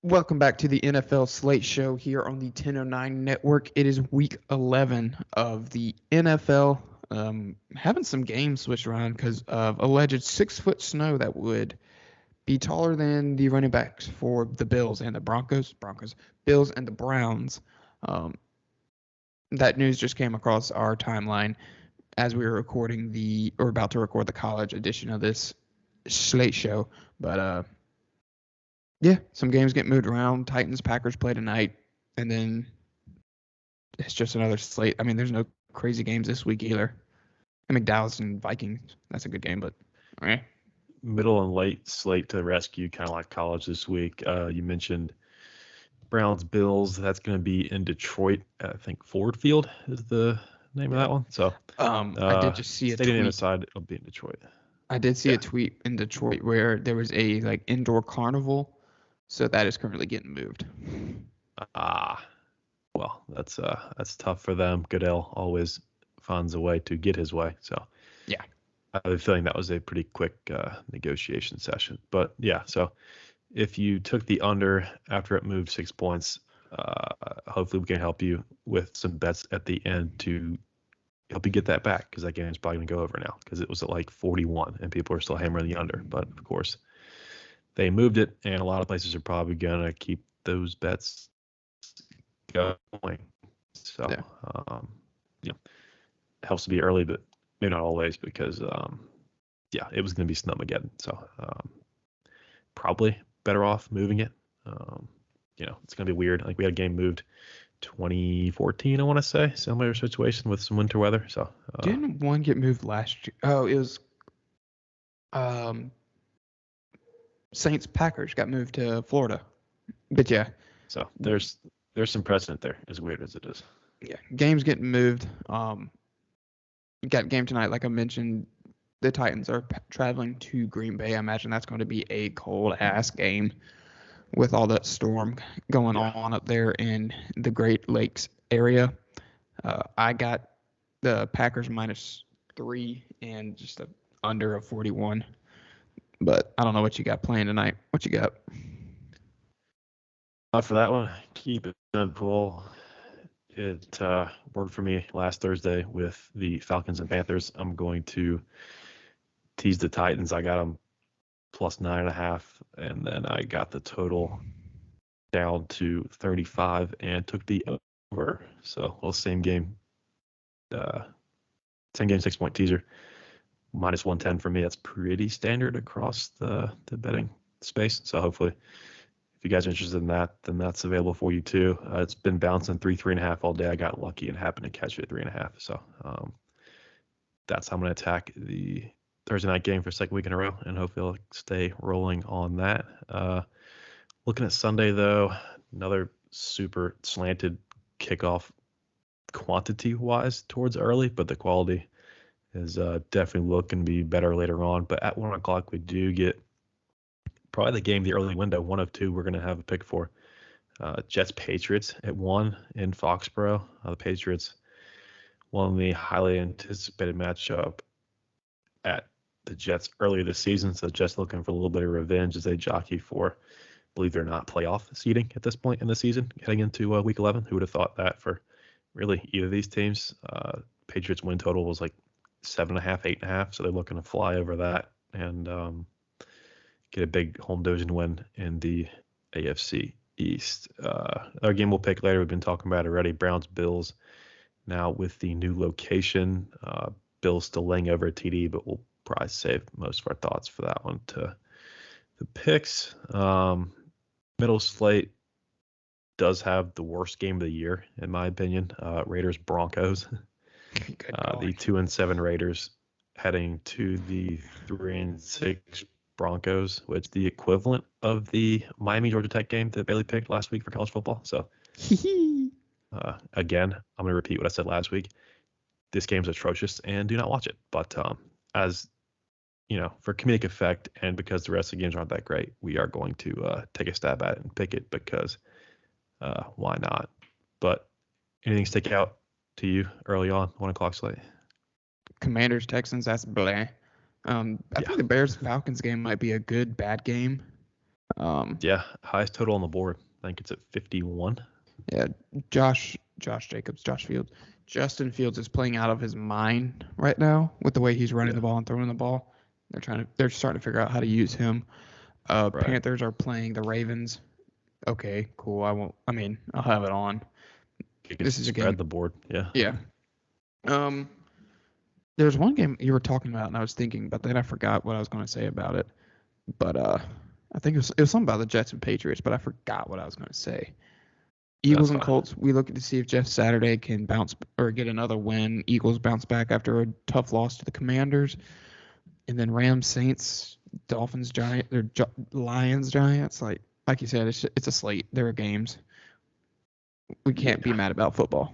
Welcome back to the NFL Slate Show here on the 1009 Network. It is week 11 of the NFL. Having some games switched around because of alleged 6-foot snow that would be taller than the running backs for the Bills and the Broncos, Bills and the Browns. Um, that news just came across our timeline as we were about to record the college edition of this Slate Show. But yeah, some games get moved around. Titans, Packers play tonight, and then it's just another slate. I mean, there's no crazy games this week either. I mean, Dallas and Vikings, that's a good game, but okay. Middle and late slate to rescue, kind of like college this week. You mentioned Browns Bills. That's going to be in Detroit. I think Ford Field is the name of that one. So I did just see a stadium name tweet. aside, it'll be in Detroit. I did see Yeah. a tweet in Detroit where there was a indoor carnival, so that is currently getting moved. Well, that's tough for them. Goodell always finds a way to get his way. So Yeah. I have a feeling that was a pretty quick negotiation session. But yeah, so if you took the under after it moved 6 points, hopefully we can help you with some bets at the end to help you get that back, because that game is probably going to go over now because it was at like 41 and people are still hammering the under. But of course, they moved it, and a lot of places are probably going to keep those bets going. So, Yeah. it helps to be early, but maybe not always, because, it was going to be Snowmageddon. So, probably better off moving it. It's going to be weird. Like, we had a game moved 2014, I want to say, similar situation with some winter weather. So, Didn't one get moved last year? Oh, it was Saints Packers got moved to Florida. But yeah. So there's some precedent there, as weird as it is. Yeah, games getting moved. You got a game tonight, like I mentioned. The Titans are traveling to Green Bay. I imagine that's going to be a cold-ass game with all that storm going on up there in the Great Lakes area. I got the Packers -3 and just under a 41. But I don't know what you got playing tonight. What you got? For that one, keep it simple. It worked for me last Thursday with the Falcons and Panthers. I'm going to tease the Titans. I got them +9.5, and then I got the total down to 35 and took the over. So, same game, 6-point teaser, -110 for me. That's pretty standard across the betting space. So hopefully, if you guys are interested in that, then that's available for you too. It's been bouncing 3.5 all day. I got lucky and happened to catch it at 3.5. So that's how I'm going to attack the Thursday night game for a second week in a row, and hopefully I'll stay rolling on that. Looking at Sunday, though, another super slanted kickoff quantity-wise towards early, but the quality is definitely looking to be better later on. But at 1 o'clock, we do get probably the game, the early window, one of two we're going to have a pick for. Jets-Patriots at 1 in Foxborough. The Patriots won the highly anticipated matchup at the Jets earlier this season, so Jets looking for a little bit of revenge as they jockey for, believe it or not, playoff seeding at this point in the season, heading into week 11. Who would have thought that for really either of these teams? Patriots win total was like 7.5, 8.5, so they're looking to fly over that and get a big home division win in the AFC East. Our game we'll pick later, we've been talking about already, Browns-Bills. Now with the new location, Bills still laying over a TD, but we'll probably save most of our thoughts for that one to the picks. Middle slate does have the worst game of the year, in my opinion. Raiders-Broncos. The 2-7 Raiders heading to the 3-6 Broncos, which is the equivalent of the Miami Georgia Tech game that Bailey picked last week for college football. So again, I'm going to repeat what I said last week. This game's atrocious and do not watch it. But as for comedic effect and because the rest of the games aren't that great, we are going to take a stab at it and pick it because why not? But anything stick out to you early on 1 o'clock slate? Commanders, Texans, that's blah. I think the Bears-Falcons game might be a good bad game. Yeah, highest total on the board. I think it's at 51. Yeah, Josh Jacobs, Josh Fields. Justin Fields is playing out of his mind right now with the way he's running Yeah, the ball and throwing the ball. They're starting to figure out how to use him. right. Panthers are playing the Ravens. Okay, cool. I'll have it on. You can This is a game. spread the board. Yeah. Yeah. Um, there's one game you were talking about, and I was thinking about that. I forgot what I was going to say about it. But I think it was something about the Jets and Patriots, but I forgot what I was going to say. That's Eagles and fine. Colts. We looking to see if Jeff Saturday can bounce or get another win. Eagles bounce back after a tough loss to the Commanders, and then Rams, Saints, Dolphins, Giants, or Lions, Giants. Like you said, it's a slate. There are games. We can't be Yeah. mad about football.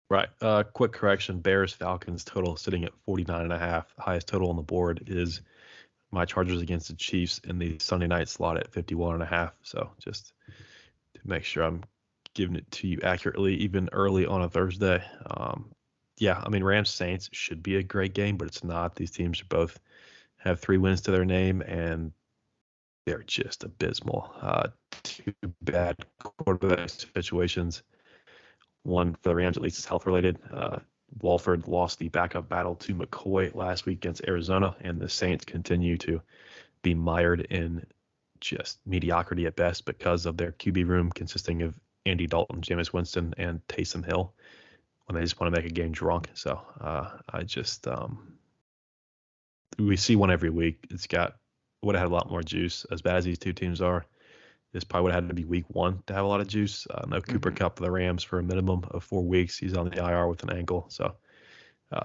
Right. Quick correction. Bears Falcons total sitting at 49.5. Highest total on the board is my Chargers against the Chiefs in the Sunday night slot at 51.5. So just to make sure I'm giving it to you accurately, even early on a Thursday. Yeah, I mean, Rams Saints should be a great game, but it's not. These teams are both have 3 wins to their name, and they're just abysmal. Two bad quarterback situations. One for the Rams, at least, is health related. Walford lost the backup battle to McCoy last week against Arizona, and the Saints continue to be mired in just mediocrity at best because of their QB room consisting of Andy Dalton, Jameis Winston, and Taysom Hill when they just want to make a game drunk. So we see one every week. Would have had a lot more juice. As bad as these two teams are, this probably would have had to be week 1 to have a lot of juice. No Cooper Kupp for the Rams for a minimum of 4 weeks. He's on the IR with an ankle. So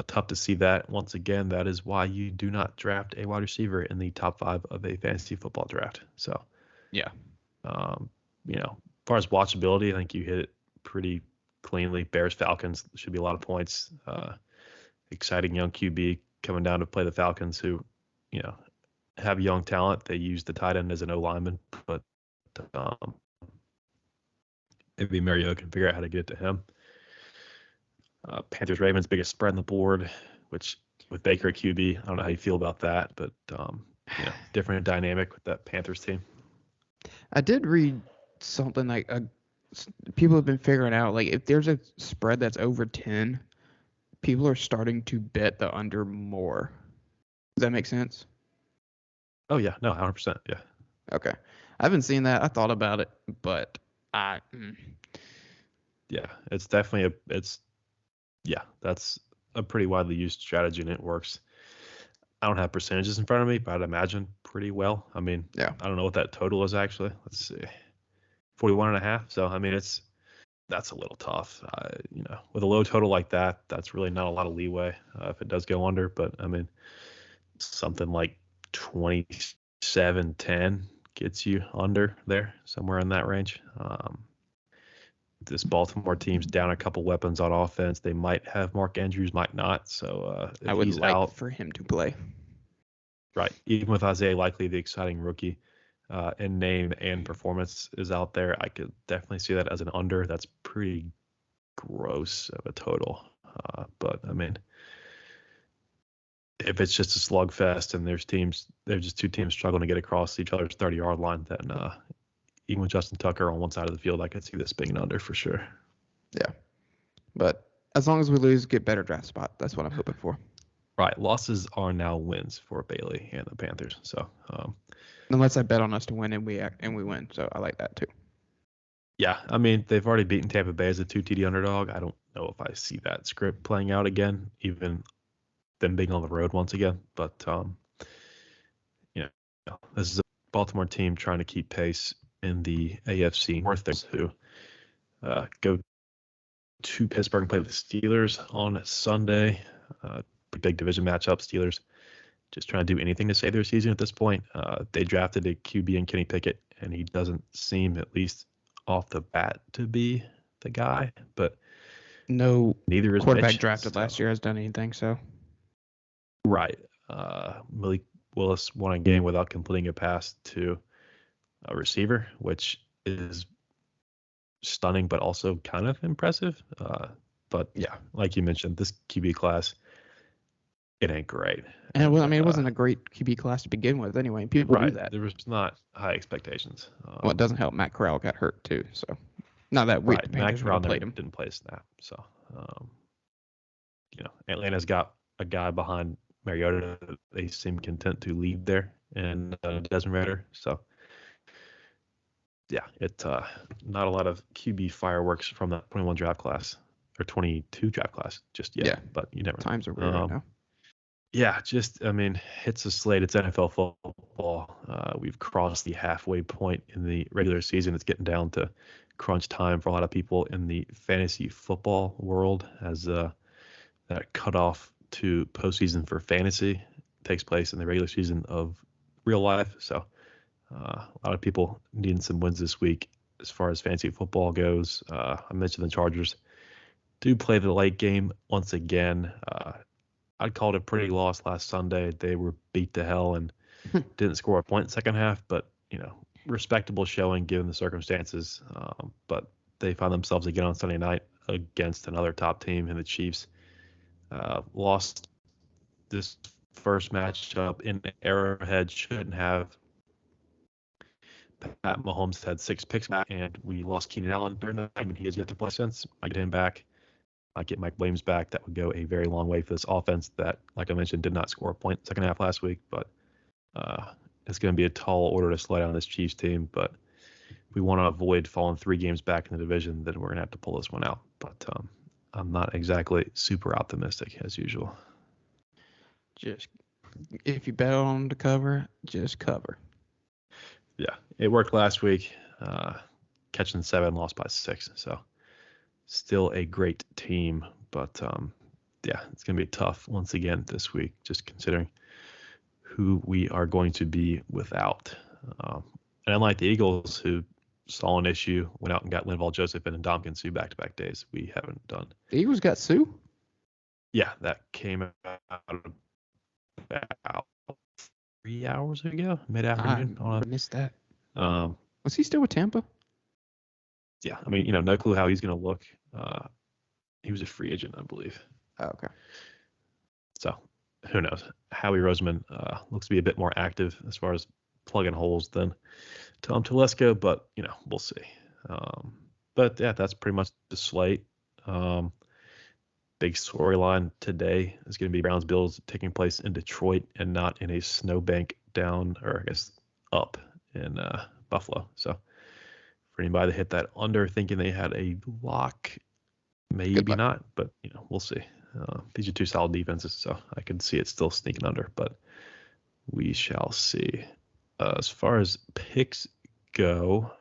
tough to see that. Once again, that is why you do not draft a wide receiver in the top 5 of a fantasy football draft. So, Yeah. as far as watchability, I think you hit it pretty cleanly. Bears Falcons should be a lot of points. Exciting young QB coming down to play the Falcons, who, have young talent. They use the tight end as an O lineman, but maybe Mario can figure out how to get it to him. Panthers Ravens biggest spread on the board, which with Baker at QB, I don't know how you feel about that, but different dynamic with that Panthers team. I did read something like people have been figuring out like if there's a spread that's over 10, people are starting to bet the under more. Does that make sense? Oh yeah, no, 100%, yeah. Okay. I haven't seen that. I thought about it, but Yeah, it's definitely that's a pretty widely used strategy and it works. I don't have percentages in front of me, but I'd imagine pretty well. I mean, yeah. I don't know what that total is actually. Let's see, 41.5. So I mean, that's a little tough. With a low total like that, that's really not a lot of leeway if it does go under. But I mean, something like 27-10 gets you under there, somewhere in that range. This Baltimore team's down a couple weapons on offense. They might have Mark Andrews, might not. So if I would he's like out, for him to play. right, even with Isaiah Likely, the exciting rookie, in name and performance is out there, I could definitely see that as an under. That's pretty gross of a total. But I mean, if it's just a slugfest and there's just two teams struggling to get across each other's 30-yard line, then even with Justin Tucker on one side of the field, I could see this being an under for sure. Yeah. But as long as we lose, get better draft spot. That's what I'm hoping for. Right. Losses are now wins for Bailey and the Panthers. So unless I bet on us to win and we win. So I like that too. Yeah, I mean, they've already beaten Tampa Bay as a 2 TD underdog. I don't know if I see that script playing out again, even them being on the road once again. But this is a Baltimore team trying to keep pace in the AFC North, who go to Pittsburgh and play the Steelers on Sunday. Big division matchup. Steelers just trying to do anything to save their season at this point. They drafted a QB in Kenny Pickett, and he doesn't seem, at least off the bat, to be the guy. But no neither is quarterback Mitch, drafted last year has done anything. So right. Malik Willis won a game without completing a pass to a receiver, which is stunning, but also kind of impressive. But yeah, like you mentioned, this QB class it ain't great. And well, I mean, it wasn't a great QB class to begin with anyway. People knew Right. that. There was not high expectations. Well, it doesn't help. Matt Corral got hurt too, so not that Right. the Matt Panthers would Corral have never played him. didn't play a snap. So, Atlanta's got a guy behind Mariota that they seem content to leave there, and Desmond Ritter. So, yeah, not a lot of QB fireworks from that 21 draft class or 22 draft class just yet. Yeah. But you never. Times are weird right now. Yeah, it's a slate. It's NFL football. We've crossed the halfway point in the regular season. It's getting down to crunch time for a lot of people in the fantasy football world, as that cutoff to postseason for fantasy takes place in the regular season of real life. So a lot of people needing some wins this week as far as fantasy football goes. I mentioned the Chargers do play the late game once again. I called it a pretty loss last Sunday. They were beat to hell and didn't score a point in the second half, but respectable showing given the circumstances. But they found themselves again on Sunday night against another top team in the Chiefs. Lost this first matchup in Arrowhead. Shouldn't have. Pat Mahomes had 6 picks back, and we lost Keenan Allen during the time, and he has yet to play since. I get him back. I get Mike Williams back. That would go a very long way for this offense that, like I mentioned, did not score a point second half last week. But it's going to be a tall order to slide on this Chiefs team. But if we want to avoid falling 3 games back in the division, then we're going to have to pull this one out. But I'm not exactly super optimistic as usual. Just if you bet on them to cover, just cover. Yeah, it worked last week. Catching 7, lost by 6. So still a great team, but yeah, it's going to be tough once again this week, just considering who we are going to be without. And unlike the Eagles, who saw an issue, went out and got Linval Joseph and Ndamukong Suh back-to-back days, we haven't done. The Eagles got Suh? Yeah, that came out about 3 hours ago, mid-afternoon. I missed that. Was he still with Tampa? Yeah, I mean, no clue how he's going to look. He was a free agent, I believe. Oh, okay. So who knows? Howie Roseman looks to be a bit more active as far as plugging holes than Tom Telesco, but we'll see. But yeah, that's pretty much the slate. Big storyline today is going to be Browns Bills taking place in Detroit and not in a snowbank down, or I guess up in Buffalo. So for anybody that hit that under thinking they had a lock, maybe not, but we'll see. These are 2 solid defenses, so I can see it still sneaking under, but we shall see. As far as picks go,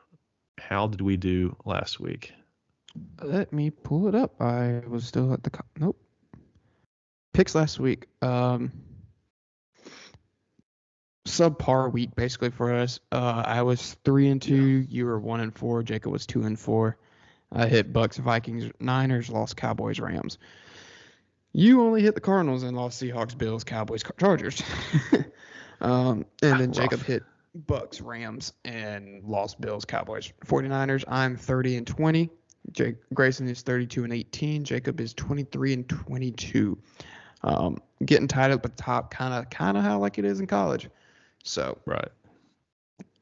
how did we do last week? Let me pull it up. I was still at the nope. Picks last week. Subpar week basically for us. I was 3-2. You were 1-4. Jacob was 2-4. I hit Bucks, Vikings, Niners, lost Cowboys, Rams. You only hit the Cardinals and lost Seahawks, Bills, Cowboys, Chargers. And then Jacob hit Bucks, Rams, and lost Bills, Cowboys, 49ers. I'm 30-20. Grayson is 32-18. Jacob is 23-22. Getting tied up at the top, kind of how like it is in college. So right,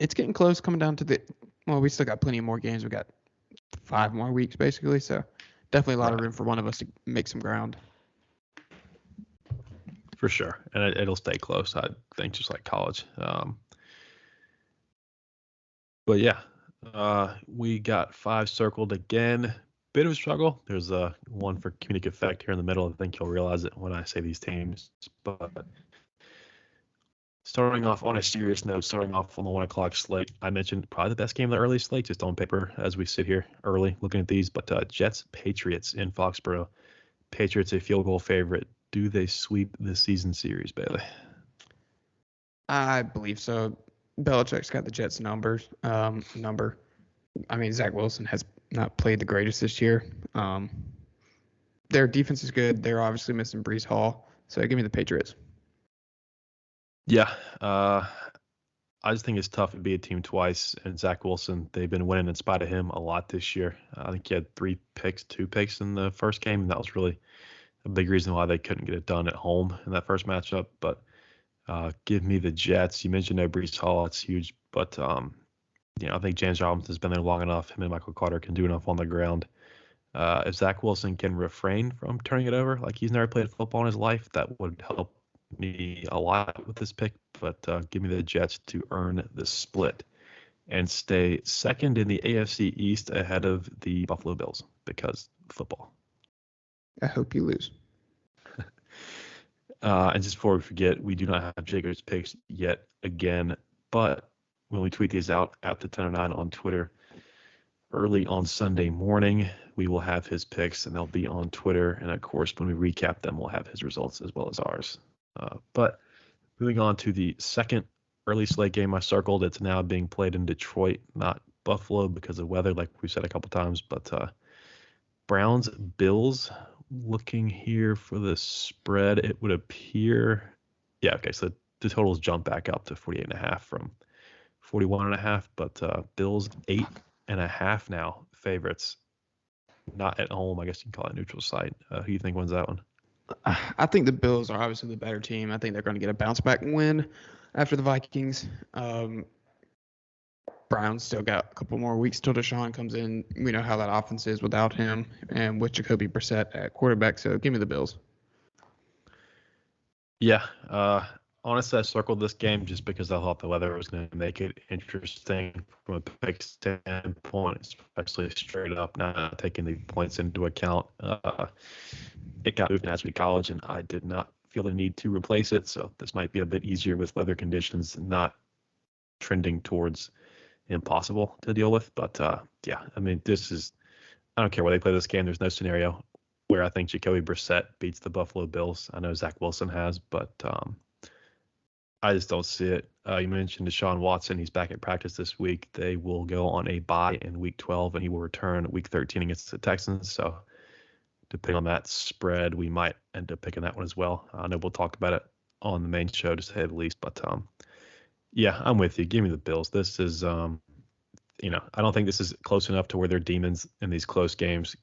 it's getting close. Coming down to we still got plenty of more games. We got 5 more weeks basically. So definitely a lot of room for one of us to make some ground. For sure, and it'll stay close. I think just like college. But yeah. We got 5 circled again. Bit of a struggle. There's one for comedic effect here in the middle. I think you'll realize it when I say these teams. But starting off on a serious note, starting off on the 1 o'clock slate, I mentioned probably the best game of the early slate, just on paper as we sit here early looking at these. But Jets Patriots in Foxborough. Patriots a field goal favorite. Do they sweep the season series, Bailey? I believe so. Belichick's got the Jets number. I mean, Zach Wilson has not played the greatest this year. Their defense is good. They're obviously missing Breece Hall. So give me the Patriots. Yeah. I just think it's tough to beat a team twice. And Zach Wilson, they've been winning in spite of him a lot this year. I think he had 2 picks in the first game, and that was really a big reason why they couldn't get it done at home in that first matchup. But give me the Jets. You mentioned no Brees Hall. That's huge. But, I think James Robinson's been there long enough. Him and Michael Carter can do enough on the ground. If Zach Wilson can refrain from turning it over, like he's never played football in his life, that would help me a lot with this pick. But give me the Jets to earn the split and stay second in the AFC East ahead of the Buffalo Bills because football. I hope you lose. And just before we forget, we do not have Jacob's picks yet again, but when we tweet these out at the 1009 on Twitter early on Sunday morning, we will have his picks and they'll be on Twitter. And of course, when we recap them, we'll have his results as well as ours. But moving on to the second early slate game I circled, it's now being played in Detroit, not Buffalo because of weather, like we said a couple times. But Browns, Bills, looking here for the spread, it would appear, so the totals jump back up to 48.5 from 41.5, but Bills 8.5 now favorites, not at home. I guess you can call it neutral site. Who do you think wins that one? I think the Bills are obviously the better team. I think they're going to get a bounce back win after the Vikings. Browns still got a couple more weeks till Deshaun comes in. We know how that offense is without him and with Jacoby Brissett at quarterback. So give me the Bills. Yeah. Honestly, I circled this game just because I thought the weather was going to make it interesting from a pick standpoint, especially straight up, not taking the points into account. It got moved to National College, and I did not feel the need to replace it. So this might be a bit easier with weather conditions, not trending towards impossible to deal with. But this is, I don't care where they play this game. There's no scenario where I think Jacoby Brissett beats the Buffalo Bills. I know Zach Wilson has, but I just don't see it. You mentioned Deshaun Watson. He's back at practice this week. They will go on a bye in week 12, and he will return week 13 against the Texans. So depending on that spread, we might end up picking that one as well. I know we'll talk about it on the main show to say the least, but I'm with you. Give me the Bills. This is, I don't think this is close enough to where their demons in these close games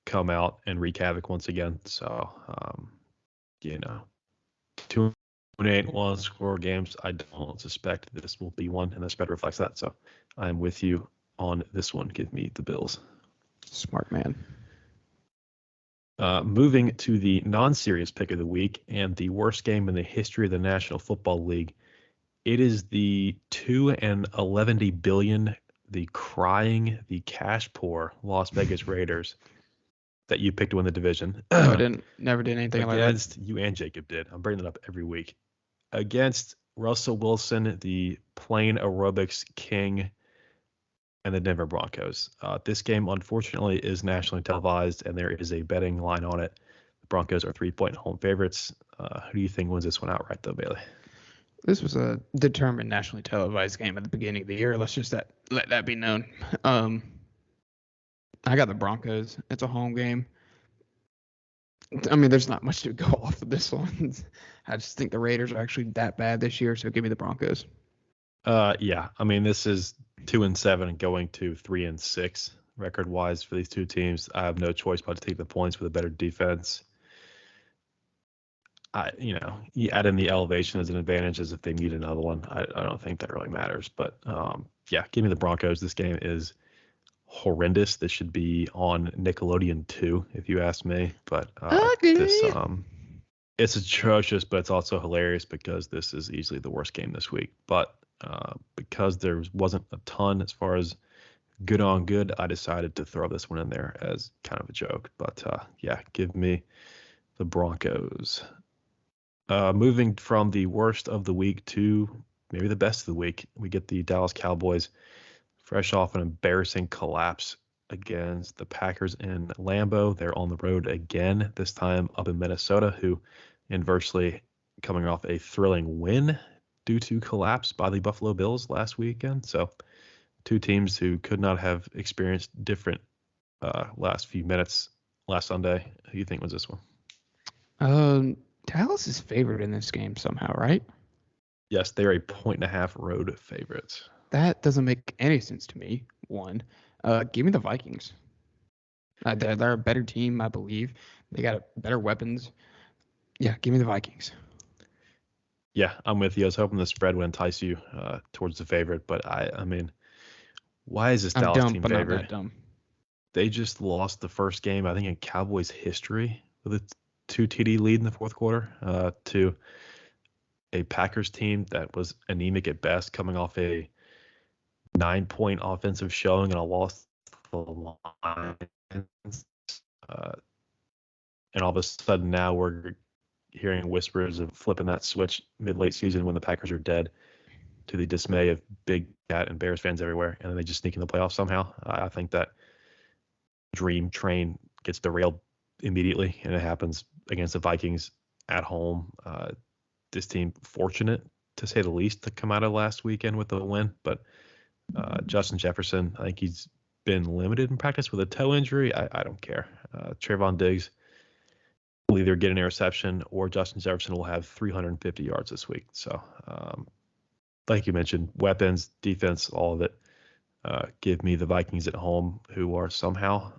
come out and wreak havoc once again. So, 2-8 one-score games. I don't suspect this will be one, and the spread reflects that. So, I'm with you on this one. Give me the Bills. Smart man. Moving to the non-serious pick of the week and the worst game in the history of the National Football League. It is the 2.11 billion, the cash poor Las Vegas Raiders that you picked to win the division. I never did anything like that. Against you and Jacob did. I'm bringing it up every week. Against Russell Wilson, the plain aerobics king, and the Denver Broncos. This game, unfortunately, is nationally televised, and there is a betting line on it. The Broncos are 3-point home favorites. Who do you think wins this one outright, though, Bailey? This was a determined nationally televised game at the beginning of the year. Let's just let that be known. I got the Broncos. It's a home game. I mean, there's not much to go off of this one. I just think the Raiders are actually that bad this year, so give me the Broncos. Yeah. I mean, this is 2-7 going to 3-6 record-wise for these two teams. I have no choice but to take the points with a better defense. You add in the elevation as an advantage as if they need another one. I don't think that really matters. But, give me the Broncos. This game is horrendous. This should be on Nickelodeon 2, if you ask me. But it's atrocious, but it's also hilarious because this is easily the worst game this week. But because there wasn't a ton as far as good on good, I decided to throw this one in there as kind of a joke. But, give me the Broncos. Moving from the worst of the week to maybe the best of the week, we get the Dallas Cowboys fresh off an embarrassing collapse against the Packers in Lambeau. They're on the road again, this time up in Minnesota, who inversely coming off a thrilling win due to collapse by the Buffalo Bills last weekend. So two teams who could not have experienced different last few minutes last Sunday. Who do you think was this one? Dallas is favored in this game somehow, right? Yes, they're a 1.5 road favorites. That doesn't make any sense to me. One, give me the Vikings. They're a better team, I believe. They got better weapons. Yeah, give me the Vikings. Yeah, I'm with you. I was hoping the spread would entice you towards the favorite, but I mean, why is this I'm Dallas dumb, team but not favored? that dumb. They just lost the first game, I think, in Cowboys history with a 2 TD lead in the fourth quarter to a Packers team that was anemic at best, coming off a 9-point offensive showing and a loss to the Lions. Uh, and all of a sudden now we're hearing whispers of flipping that switch mid-late season when the Packers are dead, to the dismay of Big Cat and Bears fans everywhere, and then they just sneak in the playoffs somehow. I think that dream train gets derailed immediately, and it happens against the Vikings at home. This team fortunate, to say the least, to come out of last weekend with a win, but Justin Jefferson, I think he's been limited in practice with a toe injury. I don't care. Trayvon Diggs will either get an interception or Justin Jefferson will have 350 yards this week. So, like you mentioned, weapons, defense, all of it. Give me the Vikings at home, who are somehow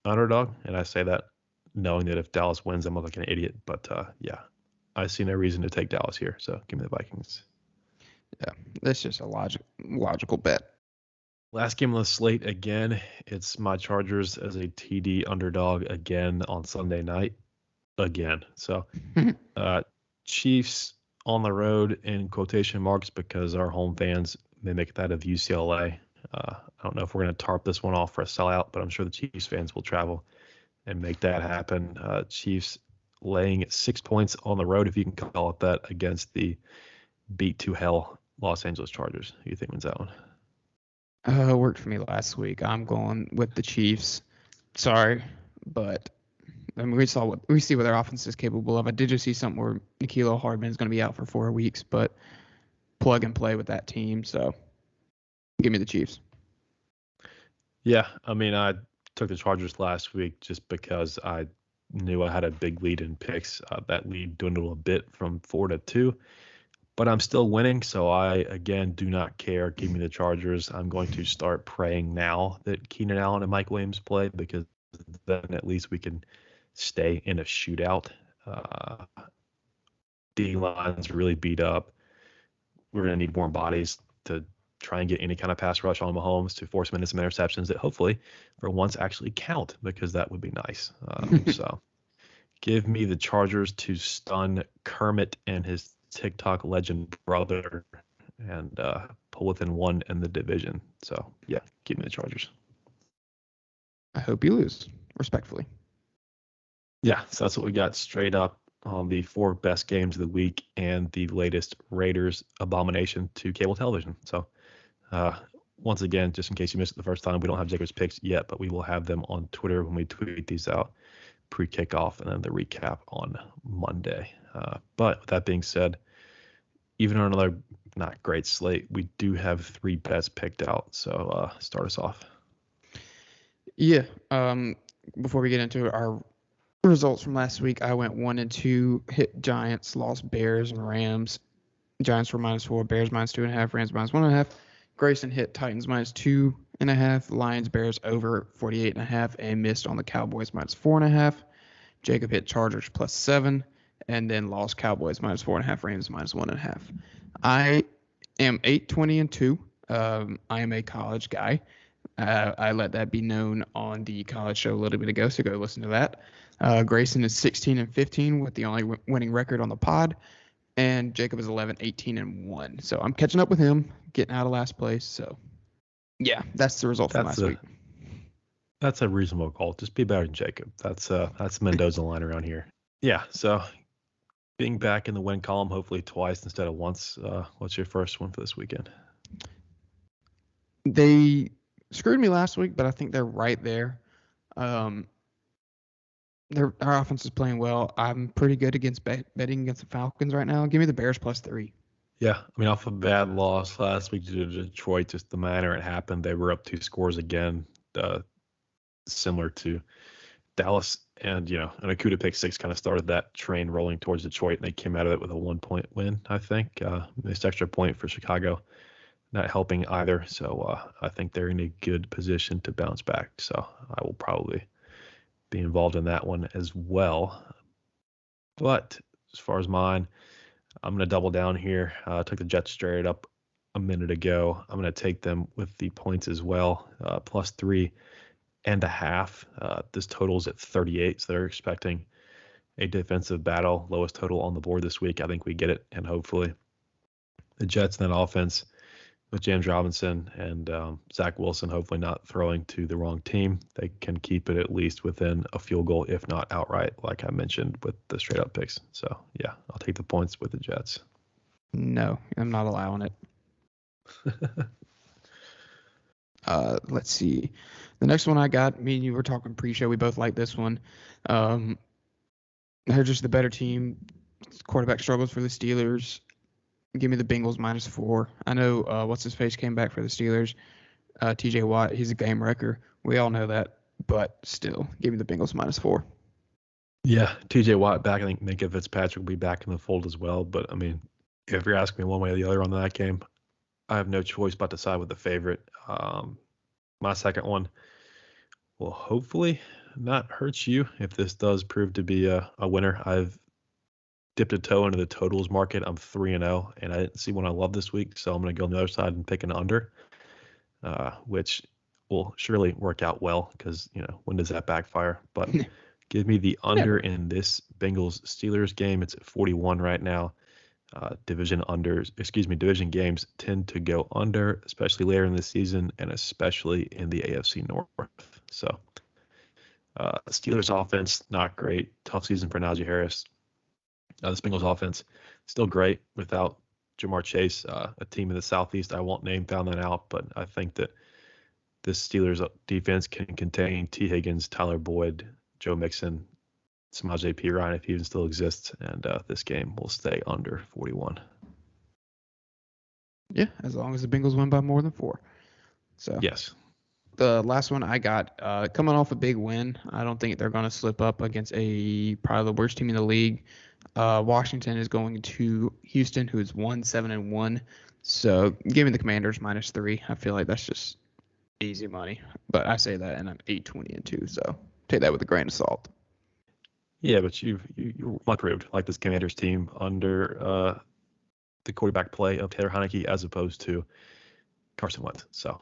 underdog. And I say that knowing that if Dallas wins, I'm like an idiot. But yeah, I see no reason to take Dallas here. So give me the Vikings. Yeah, that's just a logical bet. Last game on the slate again. It's my Chargers as a TD underdog again on Sunday night. Again. So Chiefs on the road in quotation marks because our home fans mimic that of UCLA. I don't know if we're going to tarp this one off for a sellout, but I'm sure the Chiefs fans will travel and make that happen. Chiefs laying 6 points on the road, if you can call it that, against the beat to hell Los Angeles Chargers. Who do you think wins that one? Worked for me last week. I'm going with the Chiefs. Sorry, but I mean, we see what their offense is capable of. I did just see something where N'Keal Hardman is going to be out for 4 weeks, but plug and play with that team. So give me the Chiefs. Yeah, I mean, I took the Chargers last week just because I knew I had a big lead in picks. That lead dwindled a bit from 4-2, but I'm still winning. So I, again, do not care. Give me the Chargers. I'm going to start praying now that Keenan Allen and Mike Williams play, because then at least we can stay in a shootout. D-line's really beat up. We're going to need more bodies to try and get any kind of pass rush on Mahomes to force him into some interceptions that hopefully for once actually count, because that would be nice. So give me the Chargers to stun Kermit and his TikTok legend brother and pull within one in the division. So yeah, give me the Chargers. I hope you lose, respectfully. Yeah, so that's what we got straight up on the 4 best games of the week and the latest Raiders abomination to cable television. So once again, just in case you missed it the first time, we don't have Jacob's picks yet, but we will have them on Twitter when we tweet these out pre-kickoff and then the recap on Monday. But with that being said, even on another not great slate, we do have 3 bets picked out. So start us off. Yeah. Before we get into our results from last week, I went 1-2, hit Giants, lost Bears and Rams. Giants were -4, Bears -2.5, Rams -1.5. Grayson hit Titans -2.5, Lions Bears over 48.5, and missed on the Cowboys -4.5. Jacob hit Chargers +7, and then lost Cowboys -4.5, Rams -1.5. I am 8-20-2. I am a college guy. I let that be known on the college show a little bit ago, so go listen to that. Grayson is 16-15 with the only winning record on the pod, and Jacob is 11-18-1. So I'm catching up with him, getting out of last place. So yeah, that's the result from last week. That's a reasonable call. Just be better than Jacob. That's Mendoza line around here. Yeah. So being back in the win column, hopefully twice instead of once. What's your first one for this weekend? They screwed me last week, but I think they're right there. Our offense is playing well. I'm pretty good against betting against the Falcons right now. Give me the Bears +3. Yeah, I mean, off a bad loss last week to Detroit, just the manner it happened, they were up 2 scores again, similar to Dallas. And, an Akuta pick 6 kind of started that train rolling towards Detroit, and they came out of it with a 1-point win, I think. Missed extra point for Chicago, not helping either. So I think they're in a good position to bounce back. So I will probably be involved in that one as well. But as far as mine, I'm going to double down here. I took the Jets straight up a minute ago. I'm going to take them with the points as well, plus 3.5. This totals at 38, so they're expecting a defensive battle, lowest total on the board this week. I think we get it, and hopefully the Jets and that offense with James Robinson and Zach Wilson hopefully not throwing to the wrong team, they can keep it at least within a field goal, if not outright, like I mentioned with the straight up picks. So, yeah, I'll take the points with the Jets. No, I'm not allowing it. Let's see. The next one I got, me and you were talking pre-show. We both like this one. They're just the better team. Quarterback struggles for the Steelers. Give me the Bengals -4. I know what's his face came back for the Steelers. TJ Watt, he's a game wrecker. We all know that, but still, give me the Bengals -4. Yeah, TJ Watt back. I think Minka Fitzpatrick will be back in the fold as well. But I mean, if you're asking me one way or the other on that game, I have no choice but to side with the favorite. My second one will hopefully not hurt you if this does prove to be a winner. I've dipped a toe into the totals market. I'm 3-0, and I didn't see one I love this week, so I'm going to go on the other side and pick an under, which will surely work out well because, when does that backfire? But give me the under in this Bengals-Steelers game. It's at 41 right now. Division games tend to go under, especially later in the season and especially in the AFC North. So Steelers offense, not great. Tough season for Najee Harris. This Bengals offense, still great without Jamar Chase. A team in the Southeast I won't name found that out, but I think that this Steelers defense can contain T. Higgins, Tyler Boyd, Joe Mixon, Samaje Perine if he even still exists, and this game will stay under 41. Yeah, as long as the Bengals win by more than 4. So yes. The last one I got, coming off a big win, I don't think they're going to slip up against probably the worst team in the league. Washington is going to Houston, who is 1-7-1. So give me the Commanders -3. I feel like that's just easy money. But I say that, and I'm 8-20-2. So take that with a grain of salt. Yeah, but you're proved like this Commanders team under the quarterback play of Taylor Heineke as opposed to Carson Wentz. So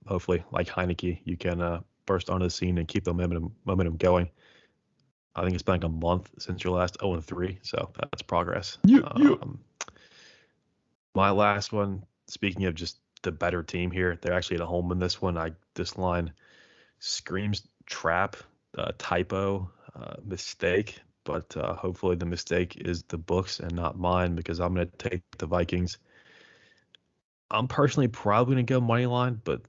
hopefully, like Heineke, you can burst onto the scene and keep the momentum going. I think it's been like a month since your last 0-3, so that's progress. My last one, speaking of just the better team here, they're actually at home in this one. This line screams trap, typo, mistake, but hopefully the mistake is the books and not mine because I'm going to take the Vikings. I'm personally probably going to go money line, but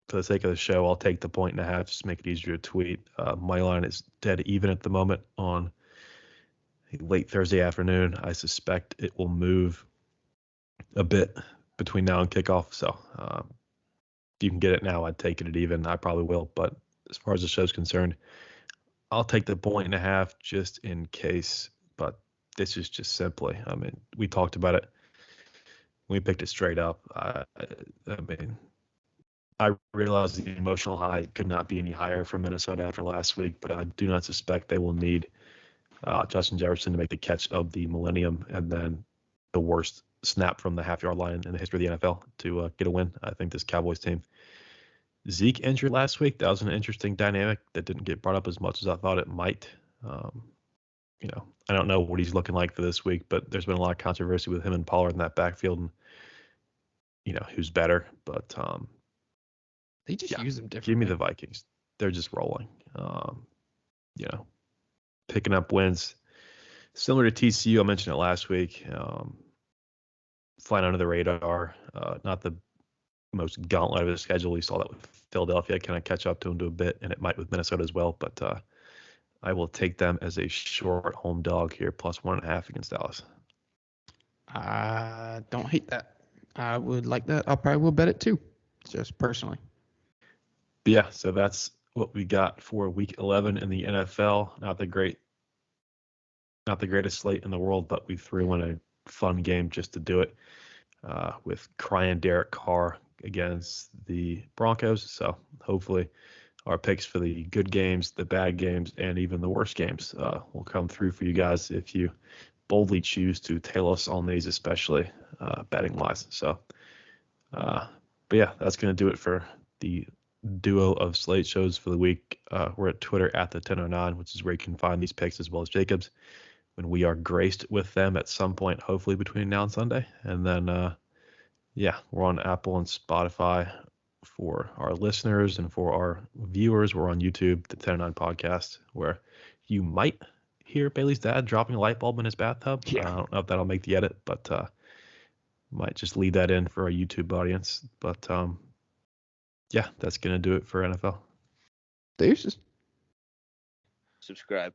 for the sake of the show, I'll take the 1.5 just to make it easier to tweet. Money line is dead even at the moment on late Thursday afternoon. I suspect it will move a bit between now and kickoff. So if you can get it now, I'd take it at even. I probably will. But as far as the show's concerned, I'll take the 1.5 just in case. But this is just simply, we talked about it. We picked it straight up. I realize the emotional high could not be any higher for Minnesota after last week, but I do not suspect they will need Justin Jefferson to make the catch of the millennium and then the worst snap from the half-yard line in the history of the NFL to get a win. I think this Cowboys team. Zeke injured last week. That was an interesting dynamic that didn't get brought up as much as I thought it might. I don't know what he's looking like for this week, but there's been a lot of controversy with him and Pollard in that backfield, and who's better. But they just use them differently. Give me the Vikings. They're just rolling. Picking up wins similar to TCU. I mentioned it last week. Flying under the radar. Not the most gauntlet of the schedule. We saw that with Philadelphia. Kind of catch up to them to a bit, and it might with Minnesota as well. But I will take them as a short home dog here, plus 1.5 against Dallas. I don't hate that. I would like that. I probably will bet it too, just personally. But yeah, so that's what we got for Week 11 in the NFL. Not the greatest slate in the world, but we threw in a fun game just to do it with crying Derek Carr against the Broncos. So hopefully our picks for the good games, the bad games, and even the worst games will come through for you guys if you boldly choose to tail us on these, especially betting wise. So, but yeah, that's going to do it for the duo of Slate shows for the week. We're at Twitter at the 1009, which is where you can find these picks as well as Jacob's when we are graced with them at some point, hopefully between now and Sunday. And then, yeah, we're on Apple and Spotify for our listeners, and for our viewers, we're on YouTube, the 1009 podcast, where you might hear Bailey's dad dropping a light bulb in his bathtub. Yeah. I don't know if that'll make the edit, but might just leave that in for our YouTube audience. But yeah, that's going to do it for NFL. Deuces. Subscribe.